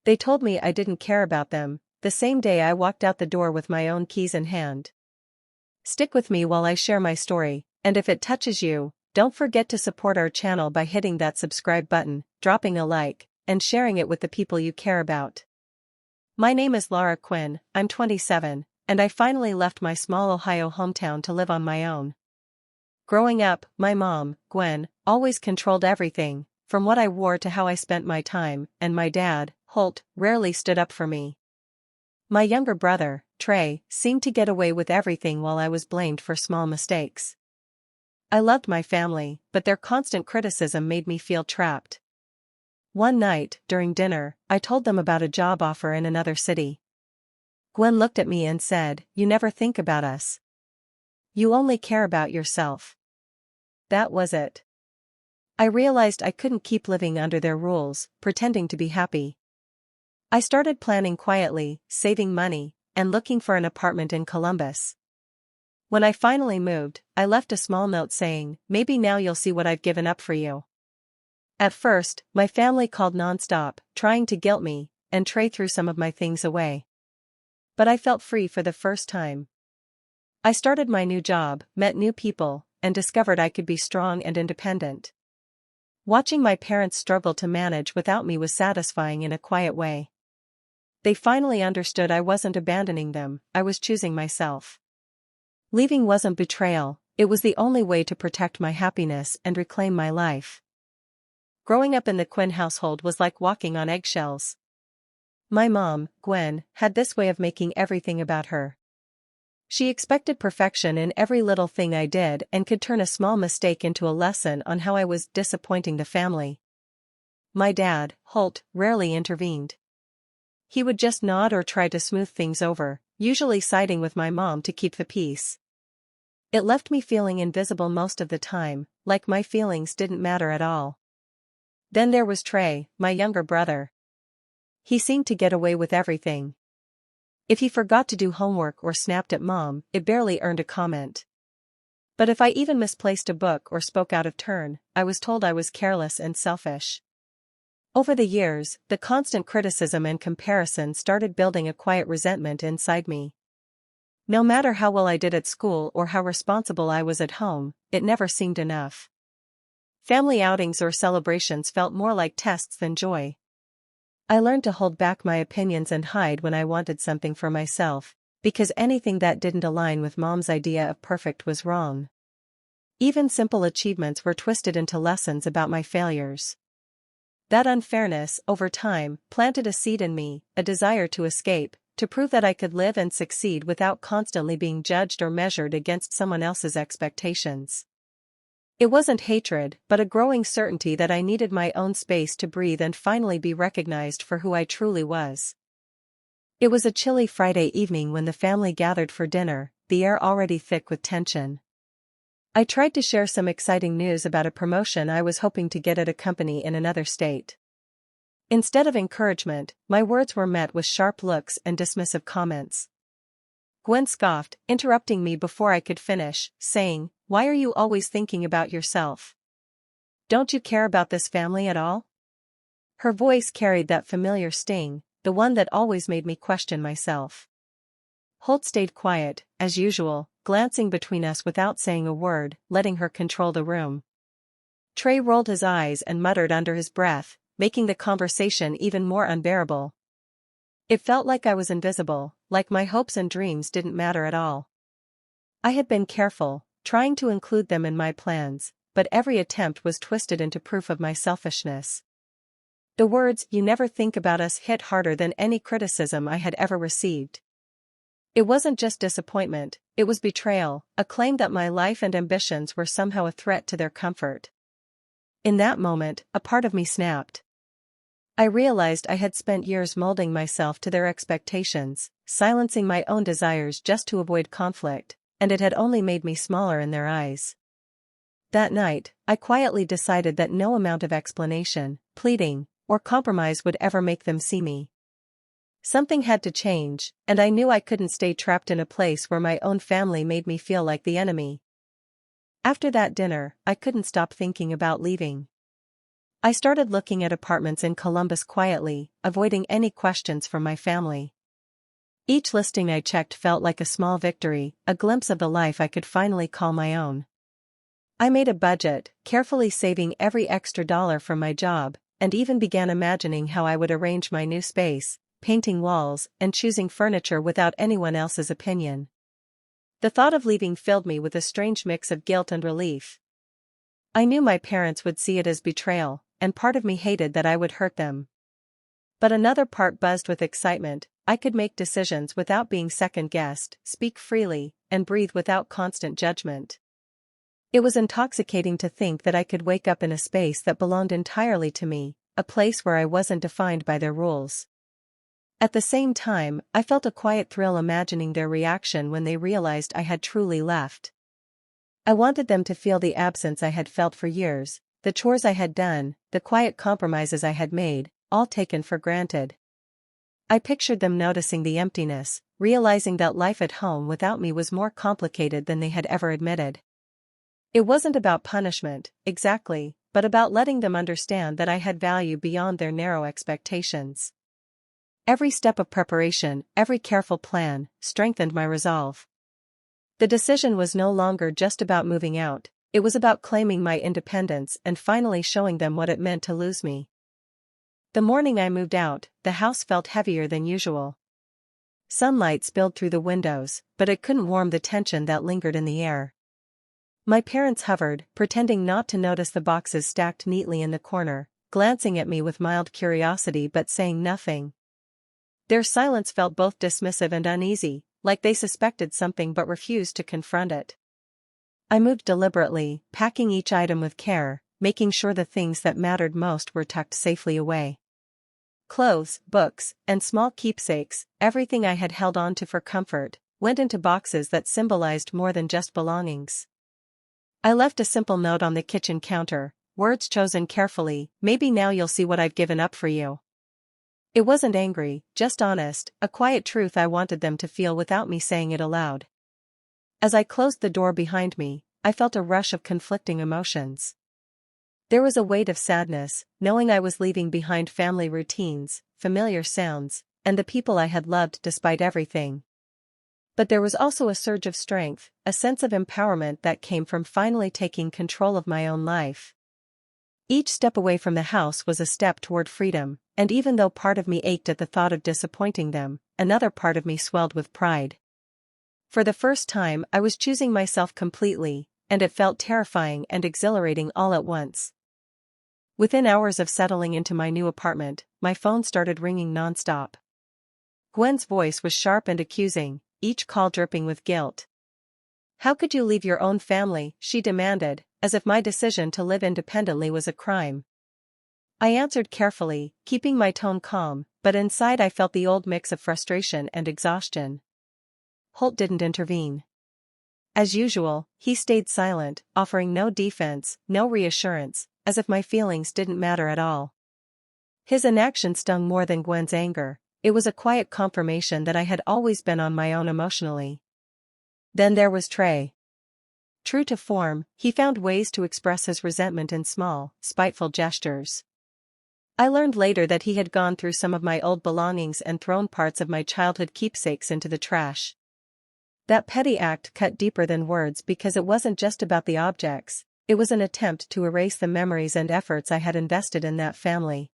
They told me I didn't care about them. The same day I walked out the door with my own keys in hand. Stick with me while I share my story, and if it touches you, don't forget to support our channel by hitting that subscribe button, dropping a like, and sharing it with the people you care about. My name is Laura Quinn, I'm 27, and I finally left my small Ohio hometown to live on my own. Growing up, my mom, Gwen, always controlled everything, from what I wore to how I spent my time, and my dad, Holt, rarely stood up for me. My younger brother, Trey, seemed to get away with everything while I was blamed for small mistakes. I loved my family, but their constant criticism made me feel trapped. One night, during dinner, I told them about a job offer in another city. Gwen looked at me and said, "You never think about us. You only care about yourself." That was it. I realized I couldn't keep living under their rules, pretending to be happy. I started planning quietly, saving money, and looking for an apartment in Columbus. When I finally moved, I left a small note saying, "Maybe now you'll see what I've given up for you." At first, my family called nonstop, trying to guilt me, and Trey threw some of my things away. But I felt free for the first time. I started my new job, met new people, and discovered I could be strong and independent. Watching my parents struggle to manage without me was satisfying in a quiet way. They finally understood I wasn't abandoning them, I was choosing myself. Leaving wasn't betrayal, it was the only way to protect my happiness and reclaim my life. Growing up in the Quinn household was like walking on eggshells. My mom, Gwen, had this way of making everything about her. She expected perfection in every little thing I did and could turn a small mistake into a lesson on how I was disappointing the family. My dad, Holt, rarely intervened. He would just nod or try to smooth things over, usually siding with my mom to keep the peace. It left me feeling invisible most of the time, like my feelings didn't matter at all. Then there was Trey, my younger brother. He seemed to get away with everything. If he forgot to do homework or snapped at mom, it barely earned a comment. But if I even misplaced a book or spoke out of turn, I was told I was careless and selfish. Over the years, the constant criticism and comparison started building a quiet resentment inside me. No matter how well I did at school or how responsible I was at home, it never seemed enough. Family outings or celebrations felt more like tests than joy. I learned to hold back my opinions and hide when I wanted something for myself, because anything that didn't align with mom's idea of perfect was wrong. Even simple achievements were twisted into lessons about my failures. That unfairness, over time, planted a seed in me, a desire to escape, to prove that I could live and succeed without constantly being judged or measured against someone else's expectations. It wasn't hatred, but a growing certainty that I needed my own space to breathe and finally be recognized for who I truly was. It was a chilly Friday evening when the family gathered for dinner, the air already thick with tension. I tried to share some exciting news about a promotion I was hoping to get at a company in another state. Instead of encouragement, my words were met with sharp looks and dismissive comments. Gwen scoffed, interrupting me before I could finish, saying, "Why are you always thinking about yourself? Don't you care about this family at all?" Her voice carried that familiar sting, the one that always made me question myself. Holt stayed quiet, as usual, glancing between us without saying a word, letting her control the room. Trey rolled his eyes and muttered under his breath, making the conversation even more unbearable. It felt like I was invisible, like my hopes and dreams didn't matter at all. I had been careful, trying to include them in my plans, but every attempt was twisted into proof of my selfishness. The words, "You never think about us," hit harder than any criticism I had ever received. It wasn't just disappointment, it was betrayal, a claim that my life and ambitions were somehow a threat to their comfort. In that moment, a part of me snapped. I realized I had spent years molding myself to their expectations, silencing my own desires just to avoid conflict, and it had only made me smaller in their eyes. That night, I quietly decided that no amount of explanation, pleading, or compromise would ever make them see me. Something had to change, and I knew I couldn't stay trapped in a place where my own family made me feel like the enemy. After that dinner, I couldn't stop thinking about leaving. I started looking at apartments in Columbus quietly, avoiding any questions from my family. Each listing I checked felt like a small victory, a glimpse of the life I could finally call my own. I made a budget, carefully saving every extra dollar from my job, and even began imagining how I would arrange my new space, painting walls, and choosing furniture without anyone else's opinion. The thought of leaving filled me with a strange mix of guilt and relief. I knew my parents would see it as betrayal, and part of me hated that I would hurt them. But another part buzzed with excitement. I could make decisions without being second-guessed, speak freely, and breathe without constant judgment. It was intoxicating to think that I could wake up in a space that belonged entirely to me, a place where I wasn't defined by their rules. At the same time, I felt a quiet thrill imagining their reaction when they realized I had truly left. I wanted them to feel the absence I had felt for years, the chores I had done, the quiet compromises I had made, all taken for granted. I pictured them noticing the emptiness, realizing that life at home without me was more complicated than they had ever admitted. It wasn't about punishment, exactly, but about letting them understand that I had value beyond their narrow expectations. Every step of preparation, every careful plan, strengthened my resolve. The decision was no longer just about moving out, it was about claiming my independence and finally showing them what it meant to lose me. The morning I moved out, the house felt heavier than usual. Sunlight spilled through the windows, but it couldn't warm the tension that lingered in the air. My parents hovered, pretending not to notice the boxes stacked neatly in the corner, glancing at me with mild curiosity but saying nothing. Their silence felt both dismissive and uneasy, like they suspected something but refused to confront it. I moved deliberately, packing each item with care, making sure the things that mattered most were tucked safely away. Clothes, books, and small keepsakes, everything I had held on to for comfort, went into boxes that symbolized more than just belongings. I left a simple note on the kitchen counter, words chosen carefully, "Maybe now you'll see what I've given up for you." It wasn't angry, just honest, a quiet truth I wanted them to feel without me saying it aloud. As I closed the door behind me, I felt a rush of conflicting emotions. There was a weight of sadness, knowing I was leaving behind family routines, familiar sounds, and the people I had loved despite everything. But there was also a surge of strength, a sense of empowerment that came from finally taking control of my own life. Each step away from the house was a step toward freedom, and even though part of me ached at the thought of disappointing them, another part of me swelled with pride. For the first time I was choosing myself completely, and it felt terrifying and exhilarating all at once. Within hours of settling into my new apartment, my phone started ringing nonstop. Gwen's voice was sharp and accusing, each call dripping with guilt. "How could you leave your own family?" she demanded, as if my decision to live independently was a crime. I answered carefully, keeping my tone calm, but inside I felt the old mix of frustration and exhaustion. Holt didn't intervene. As usual, he stayed silent, offering no defense, no reassurance, as if my feelings didn't matter at all. His inaction stung more than Gwen's anger. It was a quiet confirmation that I had always been on my own emotionally. Then there was Trey. True to form, he found ways to express his resentment in small, spiteful gestures. I learned later that he had gone through some of my old belongings and thrown parts of my childhood keepsakes into the trash. That petty act cut deeper than words because it wasn't just about the objects, it was an attempt to erase the memories and efforts I had invested in that family.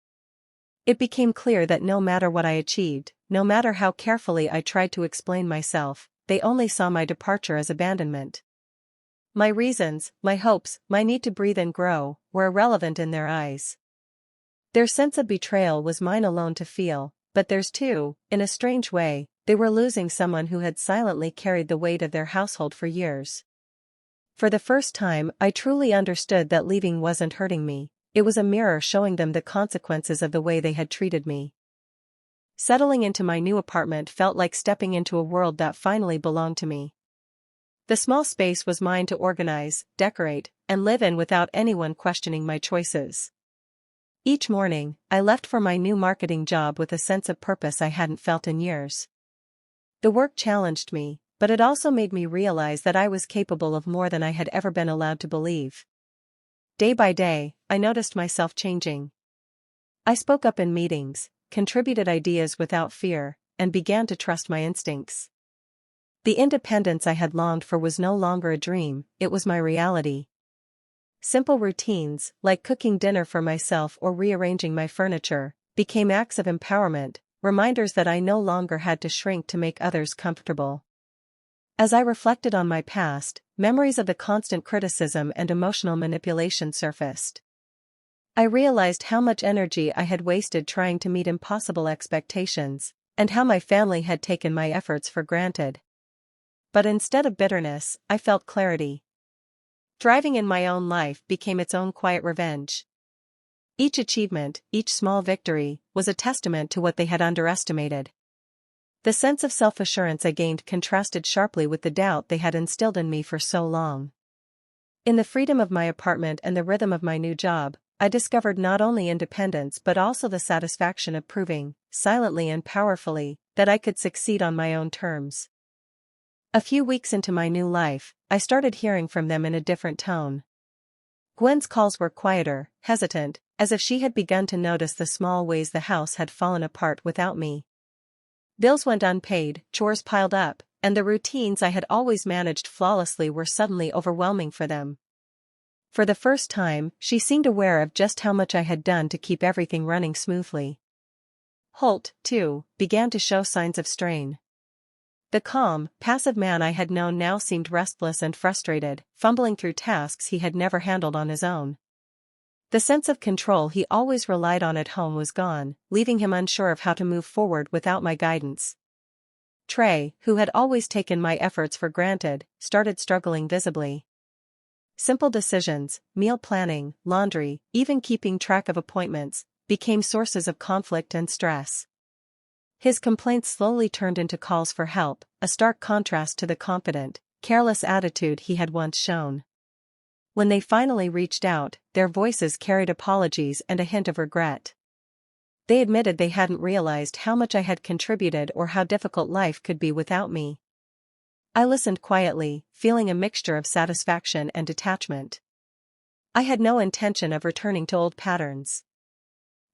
It became clear that no matter what I achieved, no matter how carefully I tried to explain myself, they only saw my departure as abandonment. My reasons, my hopes, my need to breathe and grow, were irrelevant in their eyes. Their sense of betrayal was mine alone to feel, but theirs too, in a strange way. They were losing someone who had silently carried the weight of their household for years. For the first time, I truly understood that leaving wasn't hurting me, it was a mirror showing them the consequences of the way they had treated me. Settling into my new apartment felt like stepping into a world that finally belonged to me. The small space was mine to organize, decorate, and live in without anyone questioning my choices. Each morning, I left for my new marketing job with a sense of purpose I hadn't felt in years. The work challenged me, but it also made me realize that I was capable of more than I had ever been allowed to believe. Day by day, I noticed myself changing. I spoke up in meetings, contributed ideas without fear, and began to trust my instincts. The independence I had longed for was no longer a dream, it was my reality. Simple routines, like cooking dinner for myself or rearranging my furniture, became acts of empowerment, reminders that I no longer had to shrink to make others comfortable. As I reflected on my past, memories of the constant criticism and emotional manipulation surfaced. I realized how much energy I had wasted trying to meet impossible expectations, and how my family had taken my efforts for granted. But instead of bitterness, I felt clarity. Thriving in my own life became its own quiet revenge. Each achievement, each small victory, was a testament to what they had underestimated. The sense of self-assurance I gained contrasted sharply with the doubt they had instilled in me for so long. In the freedom of my apartment and the rhythm of my new job, I discovered not only independence but also the satisfaction of proving, silently and powerfully, that I could succeed on my own terms. A few weeks into my new life, I started hearing from them in a different tone. Gwen's calls were quieter, hesitant, as if she had begun to notice the small ways the house had fallen apart without me. Bills went unpaid, chores piled up, and the routines I had always managed flawlessly were suddenly overwhelming for them. For the first time, she seemed aware of just how much I had done to keep everything running smoothly. Holt, too, began to show signs of strain. The calm, passive man I had known now seemed restless and frustrated, fumbling through tasks he had never handled on his own. The sense of control he always relied on at home was gone, leaving him unsure of how to move forward without my guidance. Trey, who had always taken my efforts for granted, started struggling visibly. Simple decisions, meal planning, laundry, even keeping track of appointments, became sources of conflict and stress. His complaints slowly turned into calls for help, a stark contrast to the confident, careless attitude he had once shown. When they finally reached out, their voices carried apologies and a hint of regret. They admitted they hadn't realized how much I had contributed or how difficult life could be without me. I listened quietly, feeling a mixture of satisfaction and detachment. I had no intention of returning to old patterns.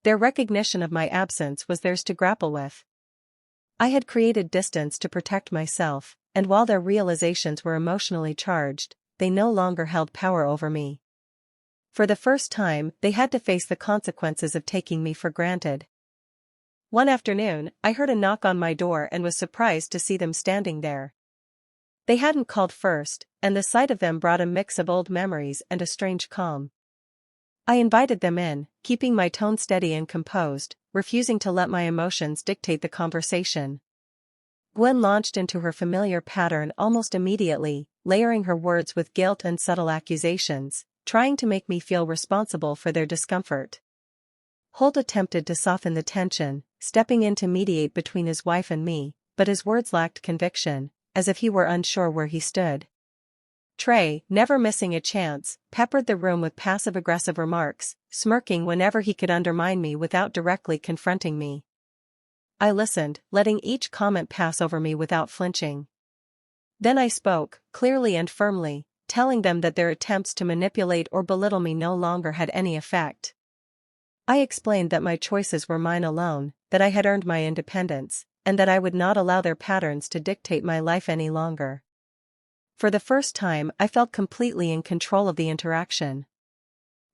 Their recognition of my absence was theirs to grapple with. I had created distance to protect myself, and while their realizations were emotionally charged, they no longer held power over me. For the first time, they had to face the consequences of taking me for granted. One afternoon, I heard a knock on my door and was surprised to see them standing there. They hadn't called first, and the sight of them brought a mix of old memories and a strange calm. I invited them in, keeping my tone steady and composed, refusing to let my emotions dictate the conversation. Gwen launched into her familiar pattern almost immediately, layering her words with guilt and subtle accusations, trying to make me feel responsible for their discomfort. Holt attempted to soften the tension, stepping in to mediate between his wife and me, but his words lacked conviction, as if he were unsure where he stood. Trey, never missing a chance, peppered the room with passive-aggressive remarks, smirking whenever he could undermine me without directly confronting me. I listened, letting each comment pass over me without flinching. Then I spoke, clearly and firmly, telling them that their attempts to manipulate or belittle me no longer had any effect. I explained that my choices were mine alone, that I had earned my independence, and that I would not allow their patterns to dictate my life any longer. For the first time, I felt completely in control of the interaction.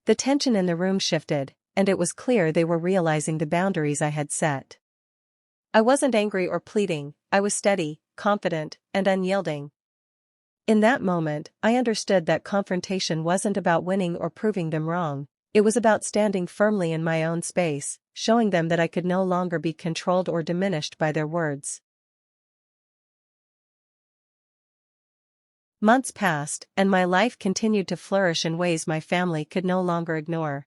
The tension in the room shifted, and it was clear they were realizing the boundaries I had set. I wasn't angry or pleading, I was steady, confident, and unyielding. In that moment, I understood that confrontation wasn't about winning or proving them wrong, it was about standing firmly in my own space, showing them that I could no longer be controlled or diminished by their words. Months passed, and my life continued to flourish in ways my family could no longer ignore.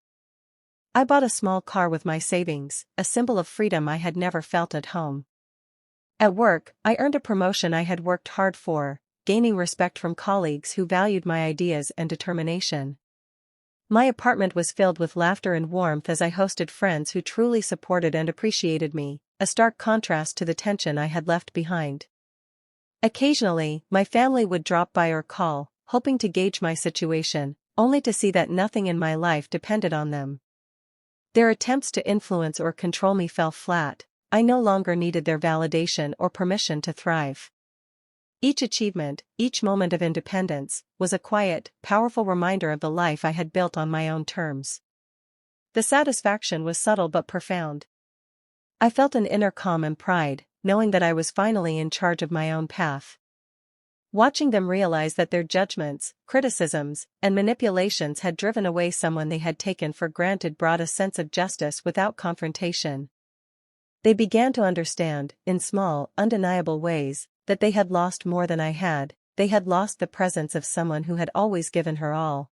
I bought a small car with my savings, a symbol of freedom I had never felt at home. At work, I earned a promotion I had worked hard for, gaining respect from colleagues who valued my ideas and determination. My apartment was filled with laughter and warmth as I hosted friends who truly supported and appreciated me, a stark contrast to the tension I had left behind. Occasionally, my family would drop by or call, hoping to gauge my situation, only to see that nothing in my life depended on them. Their attempts to influence or control me fell flat. I no longer needed their validation or permission to thrive. Each achievement, each moment of independence, was a quiet, powerful reminder of the life I had built on my own terms. The satisfaction was subtle but profound. I felt an inner calm and pride, knowing that I was finally in charge of my own path. Watching them realize that their judgments, criticisms, and manipulations had driven away someone they had taken for granted brought a sense of justice without confrontation. They began to understand, in small, undeniable ways, that they had lost more than I had. They had lost the presence of someone who had always given her all.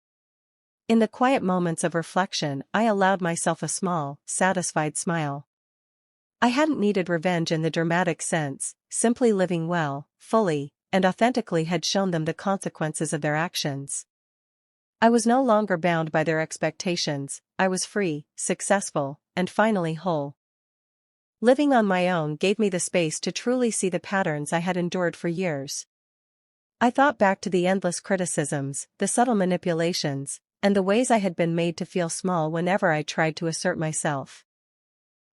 In the quiet moments of reflection, I allowed myself a small, satisfied smile. I hadn't needed revenge in the dramatic sense, simply living well, fully, and authentically had shown them the consequences of their actions. I was no longer bound by their expectations. I was free, successful, and finally whole. Living on my own gave me the space to truly see the patterns I had endured for years. I thought back to the endless criticisms, the subtle manipulations, and the ways I had been made to feel small whenever I tried to assert myself.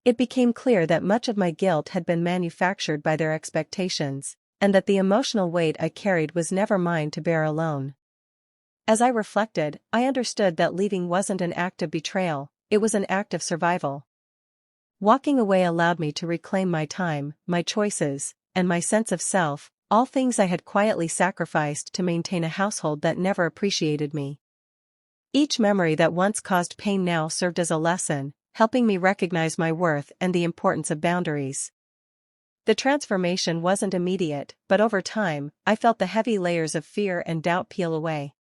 It became clear that much of my guilt had been manufactured by their expectations, and that the emotional weight I carried was never mine to bear alone. As I reflected, I understood that leaving wasn't an act of betrayal, it was an act of survival. Walking away allowed me to reclaim my time, my choices, and my sense of self, all things I had quietly sacrificed to maintain a household that never appreciated me. Each memory that once caused pain now served as a lesson, helping me recognize my worth and the importance of boundaries. The transformation wasn't immediate, but over time, I felt the heavy layers of fear and doubt peel away.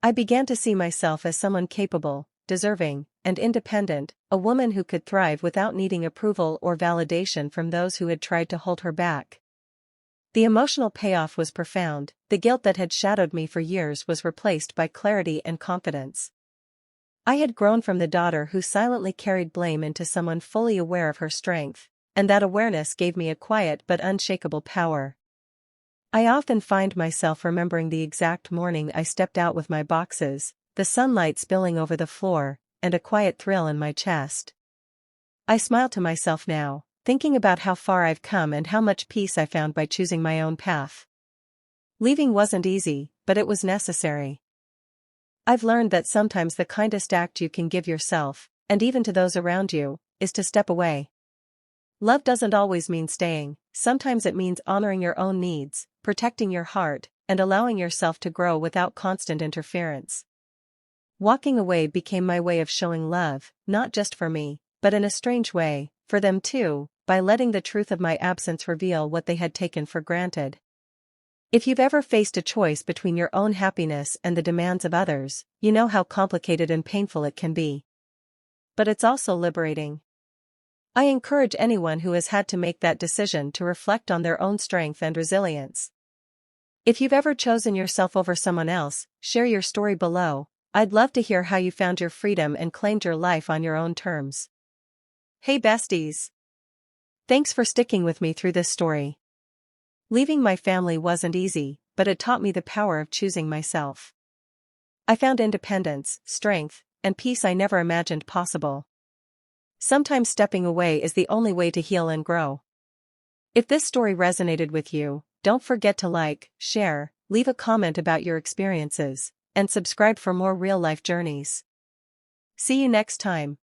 I began to see myself as someone capable, deserving, and independent, a woman who could thrive without needing approval or validation from those who had tried to hold her back. The emotional payoff was profound. The guilt that had shadowed me for years was replaced by clarity and confidence. I had grown from the daughter who silently carried blame into someone fully aware of her strength, and that awareness gave me a quiet but unshakable power. I often find myself remembering the exact morning I stepped out with my boxes, the sunlight spilling over the floor, and a quiet thrill in my chest. I smile to myself now, thinking about how far I've come and how much peace I found by choosing my own path. Leaving wasn't easy, but it was necessary. I've learned that sometimes the kindest act you can give yourself, and even to those around you, is to step away. Love doesn't always mean staying, sometimes it means honoring your own needs, protecting your heart, and allowing yourself to grow without constant interference. Walking away became my way of showing love, not just for me, but in a strange way, for them too, by letting the truth of my absence reveal what they had taken for granted. If you've ever faced a choice between your own happiness and the demands of others, you know how complicated and painful it can be. But it's also liberating. I encourage anyone who has had to make that decision to reflect on their own strength and resilience. If you've ever chosen yourself over someone else, share your story below. I'd love to hear how you found your freedom and claimed your life on your own terms. Hey besties! Thanks for sticking with me through this story. Leaving my family wasn't easy, but it taught me the power of choosing myself. I found independence, strength, and peace I never imagined possible. Sometimes stepping away is the only way to heal and grow. If this story resonated with you, don't forget to like, share, leave a comment about your experiences, and subscribe for more real-life journeys. See you next time.